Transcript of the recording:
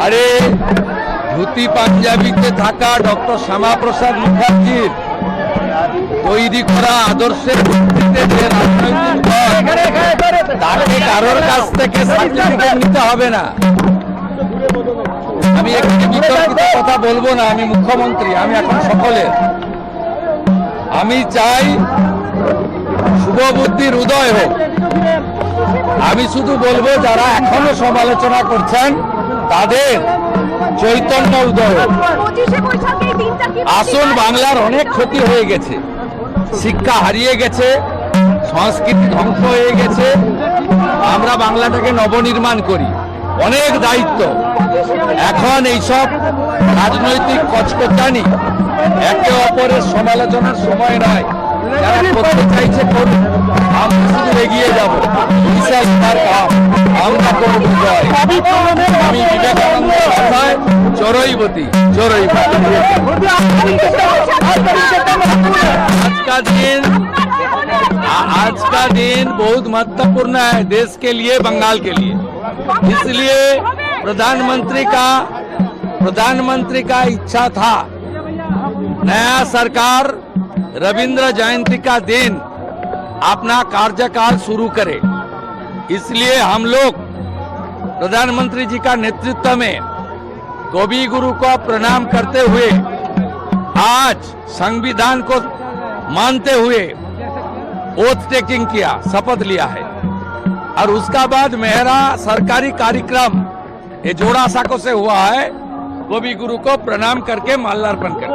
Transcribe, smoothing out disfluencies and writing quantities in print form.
আরে ধুতি পাঞ্জাবিতে থাকা ডক্টর শ্যামাপ্রসাদ মুখার্জির তৈরি করা আদর্শের ভিত্তিতে যে রাজনৈতিক দল, তাকে কারোর কাছ থেকে সার্টিফিকেট নিতে হবে না। আমি একটি বিতর্কিত কথা বলবো না, আমি মুখ্যমন্ত্রী, আমি এখন সকলের। আমি চাই শুভবুদ্ধির উদয় হোক। আমি শুধু বলবো যারা এখনো সমালোচনা করছেন তাদের চৈতন্য উদয় হোক। আসল বাংলার অনেক ক্ষতি হয়ে গেছে, শিক্ষা হারিয়ে গেছে, সংস্কৃতি ধ্বংস হয়ে গেছে। আমরা বাংলাটাকে নবনির্মাণ করি, অনেক দায়িত্ব। এখন এইসব রাজনৈতিক কচকচানি, একে অপরের সমালোচনার সময় নয়। যারা করতে চাইছে করুন, আমরা শুধু এগিয়ে যাব। আমরা করব জয়। আমি বিবেকানন্দের ভাষায় চড়ইবতী চড়ইবতী। आज का दिन बहुत महत्वपूर्ण है देश के लिए, बंगाल के लिए। इसलिए प्रधानमंत्री का इच्छा था नया सरकार रविंद्र जयंती का दिन अपना कार्यकाल शुरू करे। इसलिए हम लोग प्रधानमंत्री जी का नेतृत्व में कवि गुरु को प्रणाम करते हुए आज संविधान को मानते हुए ओथ टेकिंग किया, शपथ लिया है। और उसका बाद मेरा सरकारी कार्यक्रम ये जोड़ा साको से हुआ है, कवि गुरु को प्रणाम करके माल्यार्पण कर